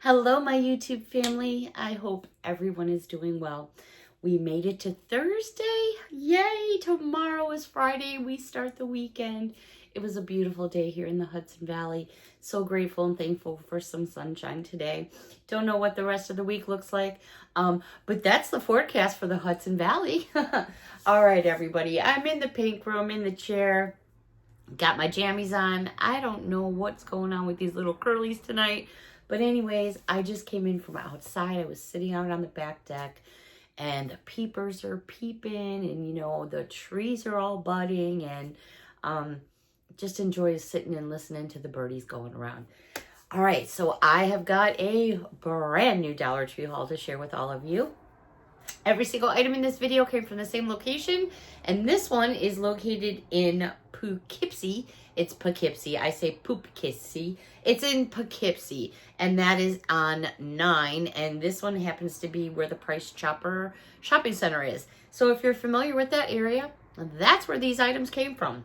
Hello, my YouTube family. I hope everyone is doing well. We made it to Thursday. Yay! Tomorrow is Friday. We start the weekend. It was a beautiful day here in the Hudson Valley. So grateful and thankful for some sunshine today. Don't know what the rest of the week looks like, but that's the forecast for the Hudson Valley. All right, everybody. I'm in the pink room, in the chair. Got my jammies on. I don't know what's going on with these little curlies tonight. But anyways, I just came in from outside. I was sitting out on the back deck and the peepers are peeping and, you know, the trees are all budding and just enjoy sitting and listening to the birdies going around. All right, so I have got a brand new Dollar Tree haul to share with all of you. Every single item in this video came from the same location, and this one is located in Poughkeepsie. It's Poughkeepsie. I say Poughkeepsie. It's in Poughkeepsie, and that is on 9, and this one happens to be where the Price Chopper Shopping Center is. So if you're familiar with that area, that's where these items came from.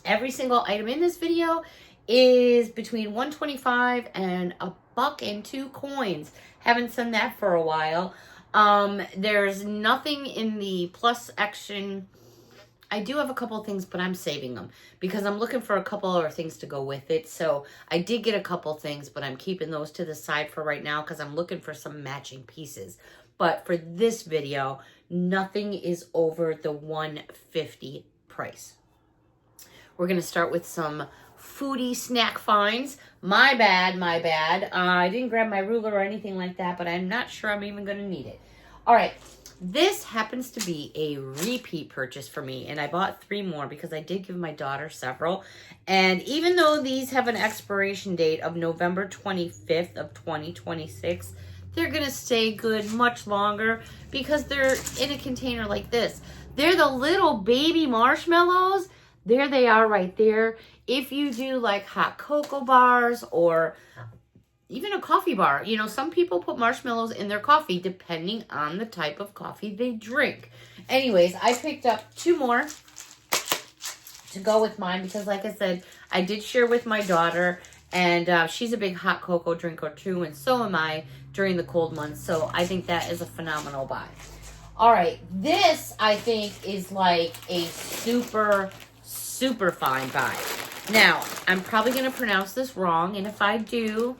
Every single item in this video is between $1.25 and $1.02. Haven't seen that for a while. There's nothing in the plus action. I do have a couple of things, but I'm saving them because I'm looking for a couple other things to go with it. So I did get a couple things, but I'm keeping those to the side for right now because I'm looking for some matching pieces. But for this video, nothing is over the $150 price. We're going to start with some foodie snack finds. My bad. I didn't grab my ruler or anything like that, but I'm not sure I'm even going to need it. All right. This happens to be a repeat purchase for me, and I bought 3 more because I did give my daughter several. And even though these have an expiration date of November 25th of 2026, they're going to stay good much longer because they're in a container like this. They're the little baby marshmallows. There they are right there. If you do like hot cocoa bars or even a coffee bar, you know, some people put marshmallows in their coffee depending on the type of coffee they drink. Anyways, I picked up 2 more to go with mine because, like I said, I did share with my daughter, and she's a big hot cocoa drinker too, and so am I during the cold months. So I think that is a phenomenal buy. All right, this I think is like a super fine buy. Now, I'm probably going to pronounce this wrong, and if I do,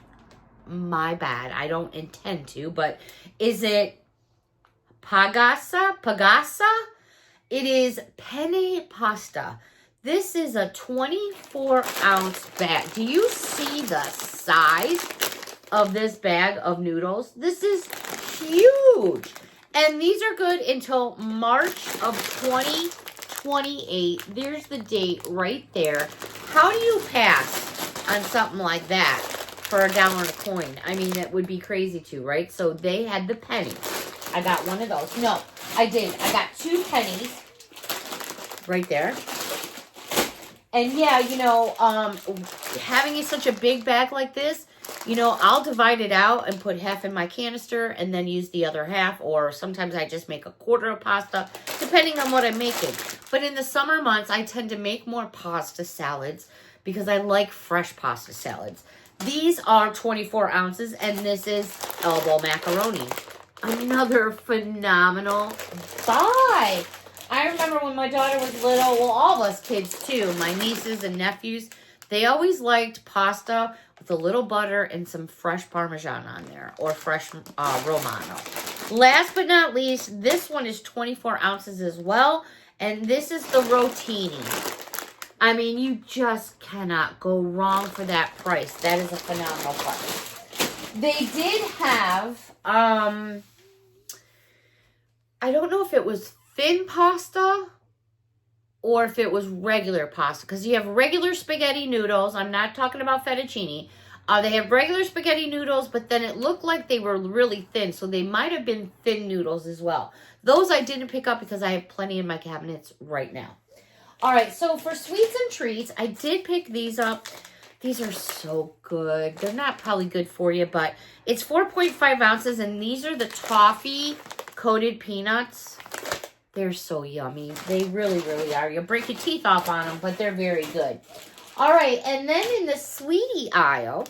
my bad. I don't intend to, but is it Pagasa? It is penne pasta. This is a 24-ounce bag. Do you see the size of this bag of noodles? This is huge. And these are good until March of 2028. There's the date right there. How do you pass on something like that for $1 and a coin? I mean, that would be crazy too, right? So they had the penny. I got one of those. No, I didn't. I got 2 pennies right there. And yeah, you know, having such a big bag like this, you know, I'll divide it out and put half in my canister and then use the other half. Or sometimes I just make a quarter of pasta, depending on what I'm making. But in the summer months, I tend to make more pasta salads because I like fresh pasta salads. These are 24 ounces, and this is elbow macaroni. Another phenomenal buy. I remember when my daughter was little, well, all of us kids too, my nieces and nephews, they always liked pasta with a little butter and some fresh Parmesan on there, or fresh Romano. Last but not least, this one is 24 ounces as well, and this is the rotini. I mean, you just cannot go wrong for that price. That is a phenomenal price. They did have, I don't know if it was thin pasta or if it was regular pasta, because you have regular spaghetti noodles. I'm not talking about fettuccine. They have regular spaghetti noodles, but then it looked like they were really thin, so they might have been thin noodles as well. Those I didn't pick up because I have plenty in my cabinets right now. All right, so for sweets and treats, I did pick these up. These are so good. They're not probably good for you, but it's 4.5 ounces, and these are the toffee coated peanuts. They're so yummy. They really, really are. You'll break your teeth off on them, but they're very good. All right, and then in the sweetie aisle,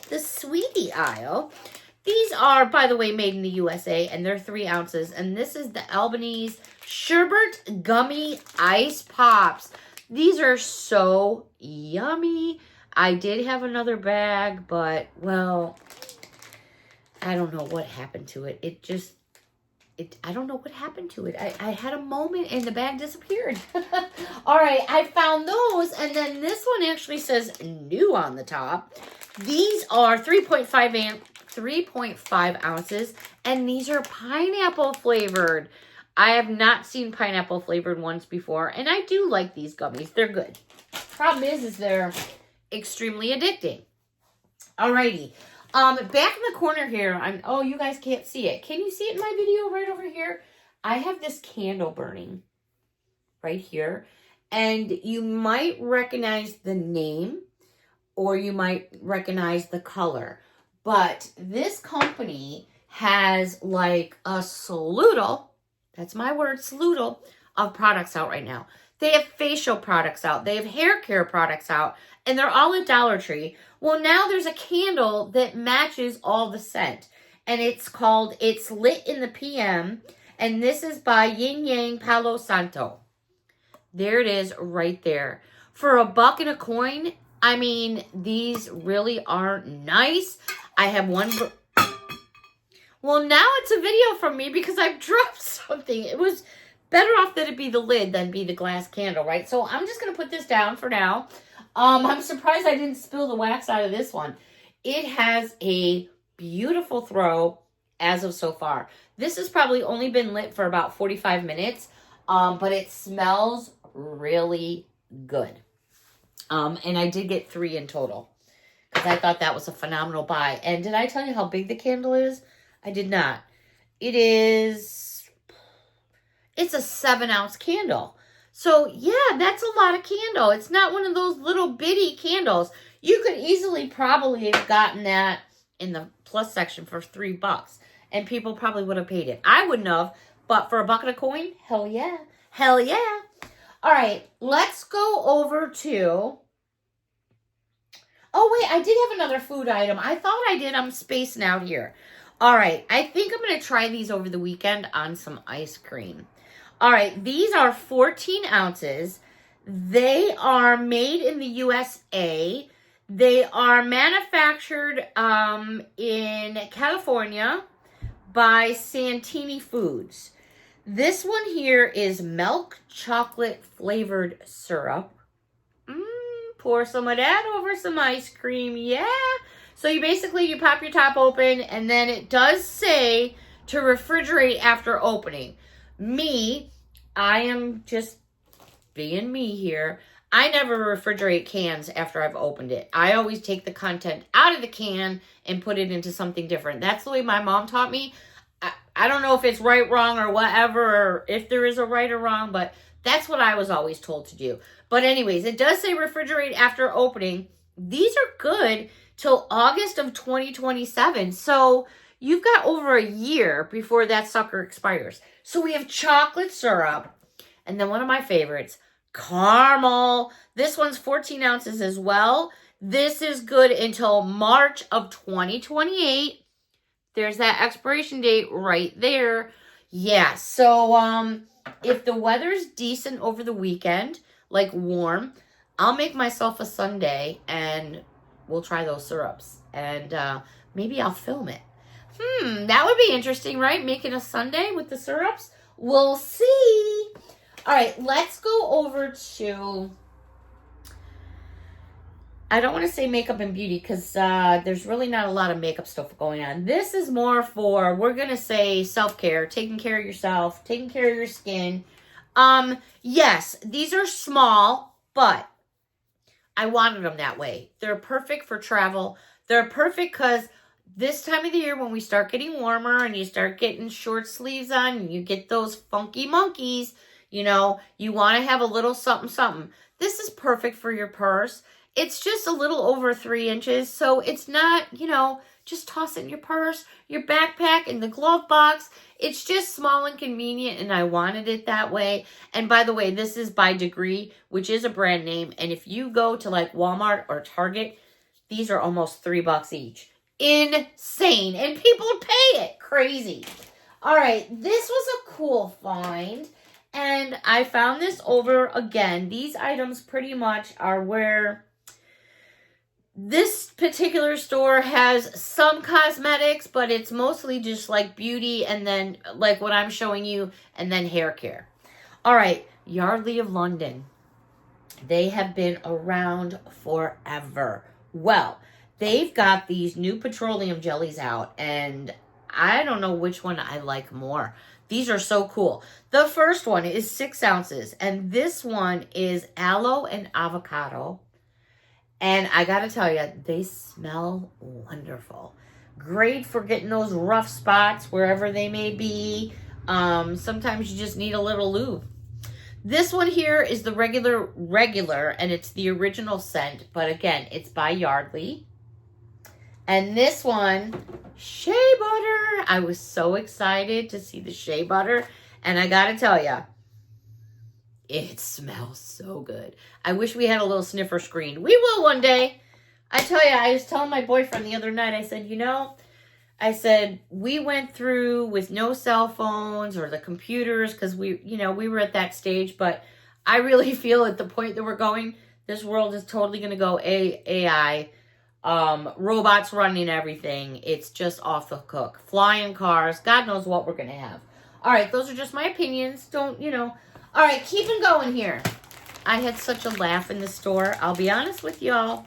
These are, by the way, made in the USA, and they're 3 ounces. And this is the Albanese Sherbet Gummy Ice Pops. These are so yummy. I did have another bag, but, well, I don't know what happened to it. I don't know what happened to it. I had a moment and the bag disappeared. All right, I found those. And then this one actually says new on the top. These are 3.5 ounces. And these are pineapple flavored. I have not seen pineapple flavored ones before. And I do like these gummies. They're good. Problem is they're extremely addicting. Alrighty. Back in the corner here, oh, you guys can't see it. Can you see it in my video right over here? I have this candle burning right here. And you might recognize the name or you might recognize the color. But this company has like a slew, that's my word, slew of products out right now. They have facial products out. They have hair care products out. And they're all at Dollar Tree. Well, now there's a candle that matches all the scent. And it's called It's Lit in the PM. And this is by Yin Yang Palo Santo. There it is right there. For $1 and a coin, I mean, these really are nice. I have one. Well, now it's a video from me because I've dropped something. It was better off that it be the lid than be the glass candle, right? So I'm just going to put this down for now. I'm surprised I didn't spill the wax out of this one. It has a beautiful throw as of so far. This has probably only been lit for about 45 minutes, but it smells really good. And I did get 3 in total because I thought that was a phenomenal buy. And did I tell you how big the candle is? I did not. It's a 7-ounce candle. So, yeah, that's a lot of candle. It's not one of those little bitty candles. You could easily probably have gotten that in the plus section for $3. And people probably would have paid it. I wouldn't have. But for $1 and a coin, hell yeah. Hell yeah. All right, let's go over to... Oh, wait, I did have another food item. I thought I did. I'm spacing out here. All right, I think I'm going to try these over the weekend on some ice cream. All right, these are 14 ounces. They are made in the USA. They are manufactured in California by Santini Foods. This one here is milk chocolate flavored syrup. Pour some of that over some ice cream. Yeah. So you pop your top open and then it does say to refrigerate after opening. Me, I am just being me here. I never refrigerate cans after I've opened it. I always take the content out of the can and put it into something different. That's the way my mom taught me. I don't know if it's right, wrong, or whatever, or if there is a right or wrong, but that's what I was always told to do. But anyways, it does say refrigerate after opening. These are good till August of 2027. So you've got over a year before that sucker expires. So we have chocolate syrup. And then one of my favorites, caramel. This one's 14 ounces as well. This is good until March of 2028. There's that expiration date right there. Yeah, so if the weather's decent over the weekend, like warm, I'll make myself a sundae and we'll try those syrups. And maybe I'll film it. That would be interesting, right? Making a sundae with the syrups. We'll see. All right, let's go over to... I don't want to say makeup and beauty because there's really not a lot of makeup stuff going on. This is more for, we're going to say self-care, taking care of yourself, taking care of your skin. Yes, these are small, but I wanted them that way. They're perfect for travel. They're perfect because this time of the year when we start getting warmer and you start getting short sleeves on and you get those funky monkeys, you know, you want to have a little something, something. This is perfect for your purse. It's just a little over 3 inches, so it's not, you know, just toss it in your purse, your backpack, in the glove box. It's just small and convenient, and I wanted it that way. And by the way, this is by Degree, which is a brand name. And if you go to like Walmart or Target, these are almost $3 each. insane. And people pay it. Crazy. All right, this was a cool find. And I found this over again. These items pretty much are where this particular store has some cosmetics, but it's mostly just like beauty and then like what I'm showing you and then hair care. All right, Yardley of London. They have been around forever. Well, they've got these new petroleum jellies out, and I don't know which one I like more. These are so cool. The first one is 6 ounces, and this one is aloe and avocado. And I gotta tell you, they smell wonderful. Great for getting those rough spots wherever they may be. Sometimes you just need a little lube. This one here is the regular, and it's the original scent. But again, it's by Yardley. And this one, shea butter. I was so excited to see the shea butter. And I gotta tell you, it smells so good. I wish we had a little sniffer screen. We will one day. I tell you, I was telling my boyfriend the other night, I said, we went through with no cell phones or the computers because we were at that stage. But I really feel at the point that we're going, this world is totally going to go AI. Robots running everything. It's just off the hook. Flying cars. God knows what we're going to have. All right, those are just my opinions. Don't. All right, keeping going here. I had such a laugh in the store. I'll be honest with y'all.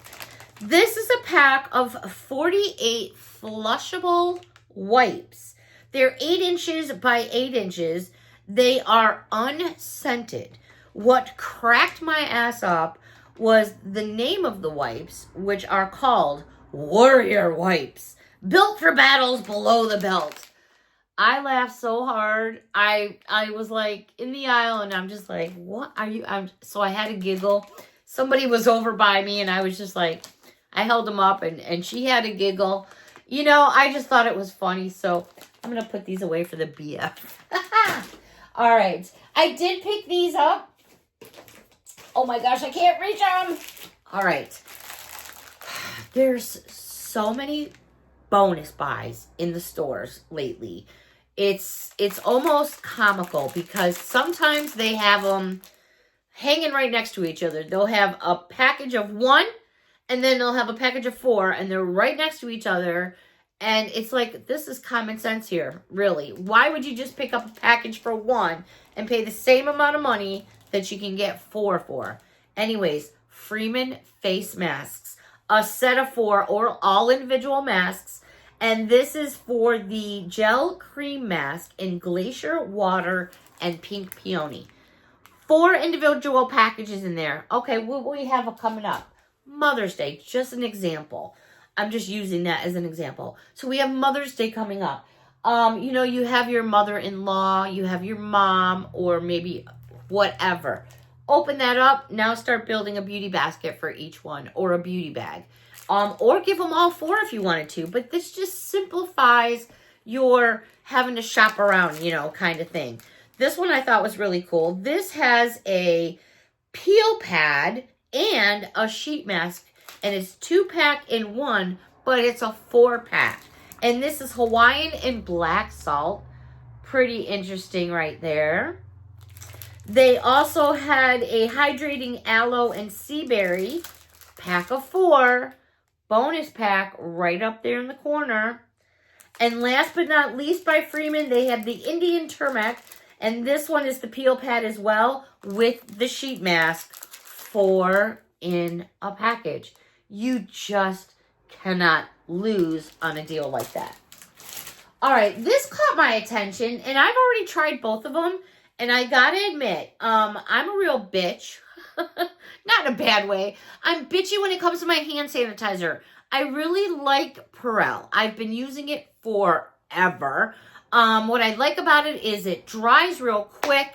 This is a pack of 48 flushable wipes. They're 8 inches by 8 inches. They are unscented. What cracked my ass up was the name of the wipes, which are called Warrior Wipes, built for battles below the belt. I laughed so hard. I was like in the aisle and I'm just like, what are you? So I had to giggle. Somebody was over by me and I was just like, I held them up and she had a giggle. I just thought it was funny. So I'm going to put these away for the BF. All right. I did pick these up. Oh my gosh, I can't reach them. All right. There's so many bonus buys in the stores lately. It's almost comical because sometimes they have them hanging right next to each other. They'll have a package of 1 and then they'll have a package of 4 and they're right next to each other. And it's like, this is common sense here, really. Why would you just pick up a package for 1 and pay the same amount of money that you can get 4 for? Anyways, Freeman face masks. A set of 4 or all individual masks. And this is for the gel cream mask in glacier water and pink peony. 4 individual packages in there. Okay, what we have coming up? Mother's Day, just an example. I'm just using that as an example. So we have Mother's Day coming up. You have your mother-in-law, you have your mom, or maybe whatever. Open that up. Now start building a beauty basket for each one or a beauty bag. Or give them all 4 if you wanted to. But this just simplifies your having to shop around, kind of thing. This one I thought was really cool. This has a peel pad and a sheet mask. And it's 2-pack in 1, but it's a 4-pack. And this is Hawaiian and black salt. Pretty interesting right there. They also had a hydrating aloe and sea berry. Pack of 4. Bonus pack right up there in the corner. And last but not least by Freeman, they have the Indian turmeric. And this one is the peel pad as well with the sheet mask. 4 in a package. You just cannot lose on a deal like that. All right, this caught my attention, and I've already tried both of them. And I gotta admit, I'm a real bitch. Not in a bad way. I'm bitchy when it comes to my hand sanitizer. I really like Perel. I've been using it forever. What I like about it is it dries real quick.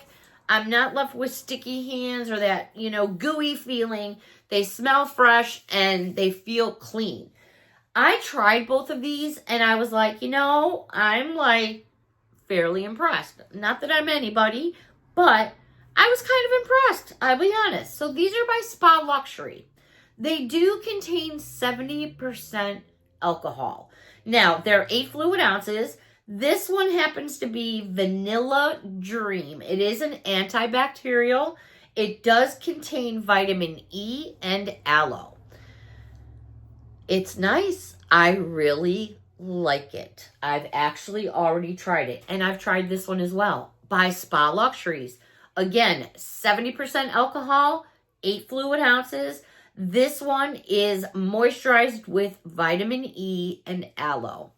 I'm not left with sticky hands or that, gooey feeling. They smell fresh and they feel clean. I tried both of these and I was like, I'm like fairly impressed. Not that I'm anybody, but I was kind of impressed. I'll be honest. So these are by Spa Luxury. They do contain 70% alcohol. Now, they're 8 fluid ounces. This one happens to be Vanilla Dream. It is an antibacterial. It does contain vitamin E and aloe. It's nice. I really like it. I've actually already tried it. And I've tried this one as well by Spa Luxuries. Again, 70% alcohol, 8 fluid ounces. This one is moisturized with vitamin E and aloe.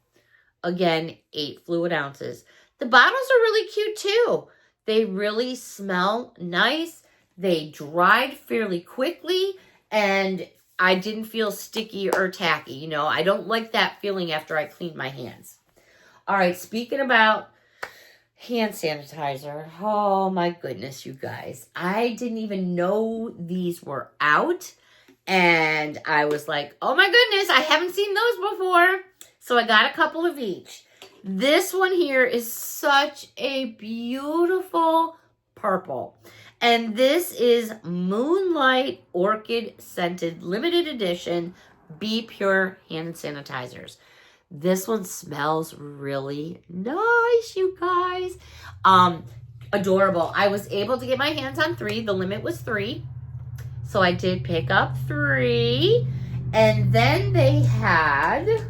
Again, 8 fluid ounces. The bottles are really cute too. They really smell nice. They dried fairly quickly, and I didn't feel sticky or tacky. You know, I don't like that feeling after I clean my hands. All right, speaking about hand sanitizer. Oh my goodness, you guys. I didn't even know these were out. And I was like, oh my goodness, I haven't seen those before. So I got a couple of each. This one here is such a beautiful purple. And this is Moonlight Orchid Scented Limited Edition Be Pure Hand Sanitizers. This one smells really nice, you guys. Adorable. I was able to get my hands on 3. The limit was 3. So I did pick up 3. And then they had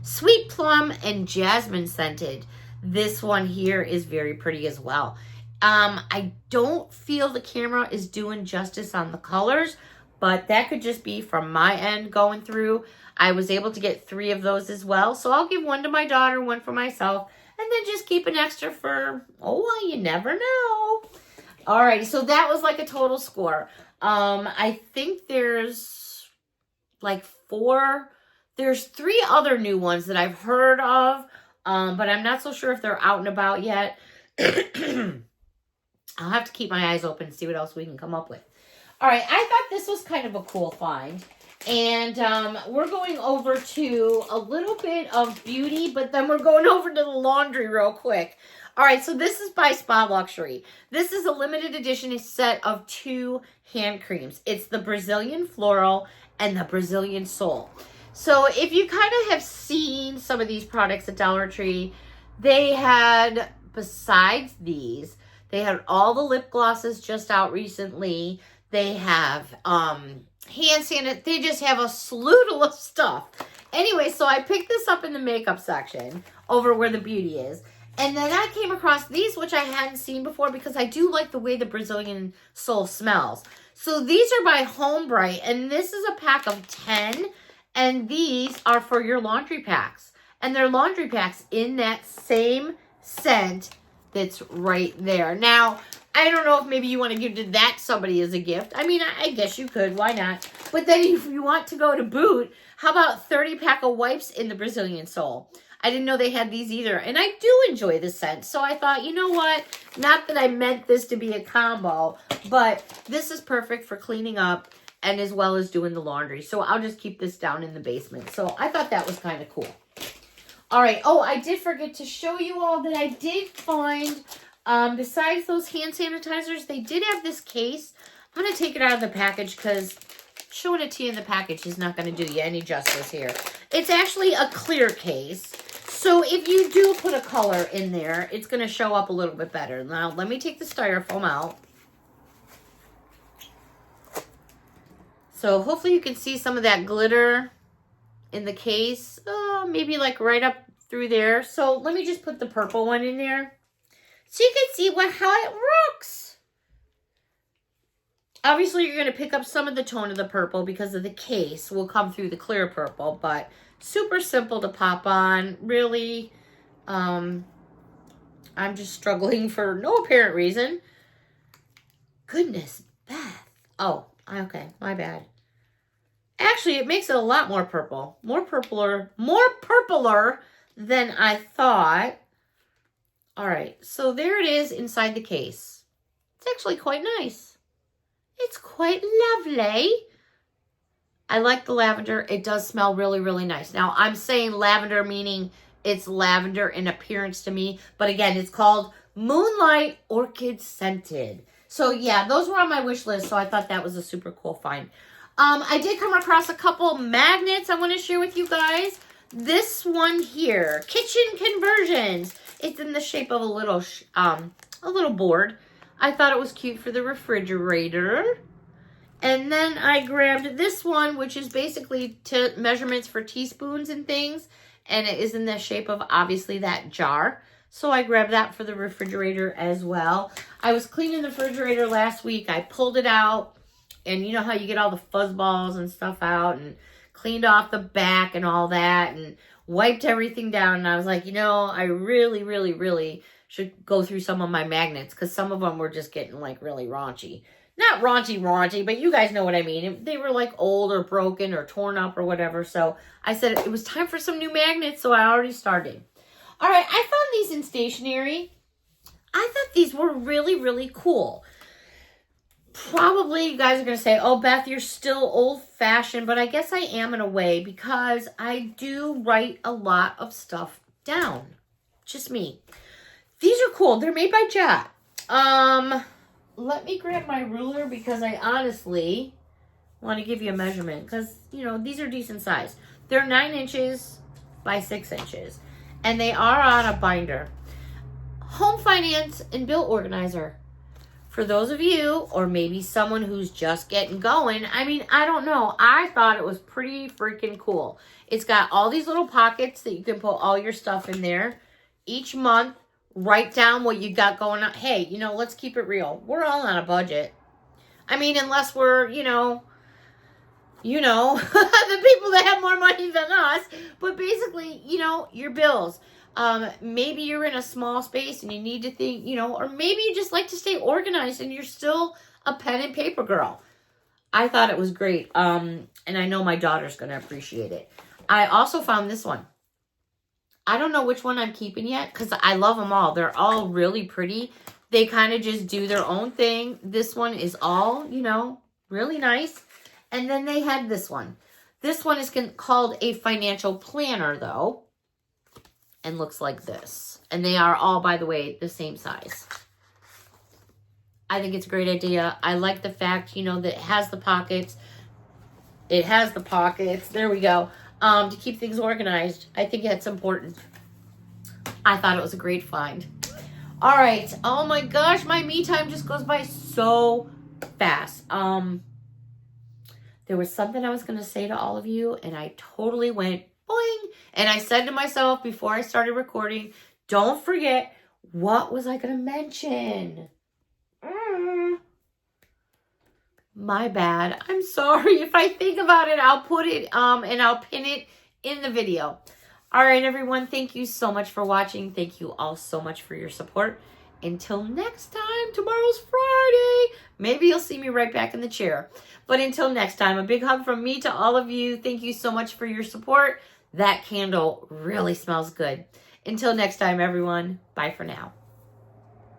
Sweet Plum and Jasmine Scented. This one here is very pretty as well. I don't feel the camera is doing justice on the colors, but that could just be from my end going through. I was able to get 3 of those as well. So I'll give 1 to my daughter, 1 for myself, and then just keep an extra for, oh, well, you never know. All right, so that was like a total score. I think there's like 4. There's 3 other new ones that I've heard of, but I'm not so sure if they're out and about yet. I'll have to keep my eyes open and see what else we can come up with. All right, I thought this was kind of a cool find. And we're going over to a little bit of beauty, but then we're going over to the laundry real quick. All right, so this is by Spa Luxury. This is a limited edition set of 2 hand creams. It's the Brazilian Floral and the Brazilian Soul. So if you kind of have seen some of these products at Dollar Tree, they had, besides these, they had all the lip glosses just out recently. They have hand sanitizer. They just have a slew of stuff. Anyway, so I picked this up in the makeup section over where the beauty is. And then I came across these, which I hadn't seen before because I do like the way the Brazilian Soul smells. So these are by Home Bright, and this is a pack of 10. And these are for your laundry packs. And they're laundry packs in that same scent that's right there. Now, I don't know if maybe you want to give to that somebody as a gift. I mean, I guess you could. Why not? But then if you want to go to boot, how about 30 pack of wipes in the Brazilian Soul? I didn't know they had these either. And I do enjoy the scent. So I thought, you know what? Not that I meant this to be a combo, but this is perfect for cleaning up and as well as doing the laundry. So I'll just keep this down in the basement. So I thought that was kind of cool. All right. Oh, I did forget to show you all that I did find, besides those hand sanitizers, they did have this case. I'm going to take it out of the package because showing it to you in the package is not going to do you any justice here. It's actually a clear case. So if you do put a color in there, it's going to show up a little bit better. Now, let me take the styrofoam out. So hopefully you can see some of that glitter in the case. Maybe like right up through there. So let me just put the purple one in there so you can see how it looks. Obviously, you're going to pick up some of the tone of the purple because of the case will come through the clear purple, but super simple to pop on. Really, I'm just struggling for no apparent reason. Goodness, Beth. Oh, okay, my bad. Actually, it makes it a lot more purple. More purpler than I thought. All right, so there it is inside the case. It's actually quite nice. It's quite lovely. I like the lavender. It does smell really, really nice. Now, I'm saying lavender meaning it's lavender in appearance to me. But again, it's called Moonlight Orchid Scented. So yeah, those were on my wish list. So I thought that was a super cool find. I did come across a couple magnets I want to share with you guys. This one here, Kitchen Conversions. It's in the shape of a little board. I thought it was cute for the refrigerator. And then I grabbed this one, which is basically measurements for teaspoons and things. And it is in the shape of, obviously, that jar. So I grabbed that for the refrigerator as well. I was cleaning the refrigerator last week. I pulled it out. And you know how you get all the fuzz balls and stuff out. And cleaned off the back and all that. And wiped everything down. And I was like, you know, I really, really, really should go through some of my magnets. Because some of them were just getting, like, really raunchy. Not raunchy, but you guys know what I mean. They were like old or broken or torn up or whatever. So I said it was time for some new magnets. So I already started. All right, I found these in Stationery. I thought these were really, really cool. Probably you guys are going to say, oh, Beth, you're still old-fashioned. But I guess I am in a way because I do write a lot of stuff down. Just me. These are cool. They're made by Jot. Let me grab my ruler because I honestly want to give you a measurement because, you know, these are decent size. They're 9 inches by 6 inches and they are on a binder. Home Finance and Bill Organizer. For those of you or maybe someone who's just getting going, I mean, I don't know. I thought it was pretty freaking cool. It's got all these little pockets that you can put all your stuff in there. Each month, write down what you got going on. Hey, you know, let's keep it real. We're all on a budget. I mean, unless we're, you know, the people that have more money than us. But basically, you know, your bills. Maybe you're in a small space and you need to think, you know, or maybe you just like to stay organized and you're still a pen and paper girl. I thought it was great. And I know my daughter's going to appreciate it. I also found this one. I don't know which one I'm keeping yet because I love them all. They're all really pretty. They kind of just do their own thing. This one is all, you know, really nice. And then they had this one. This one is called a financial planner, though. And looks like this. And they are all, by the way, the same size. I think it's a great idea. I like the fact, you know, that it has the pockets. It has the pockets. There we go. To keep things organized. I think that's important. I thought it was a great find. All right. Oh my gosh, my me time just goes by so fast. There was something I was going to say to all of you, and I totally went boing. And I said to myself before I started recording, don't forget, what was I going to mention? My bad. I'm sorry. If I think about it, I'll put it and I'll pin it in the video. All right, everyone. Thank you so much for watching. Thank you all so much for your support. Until next time, tomorrow's Friday. Maybe you'll see me right back in the chair. But until next time, a big hug from me to all of you. Thank you so much for your support. That candle really smells good. Until next time, everyone. Bye for now.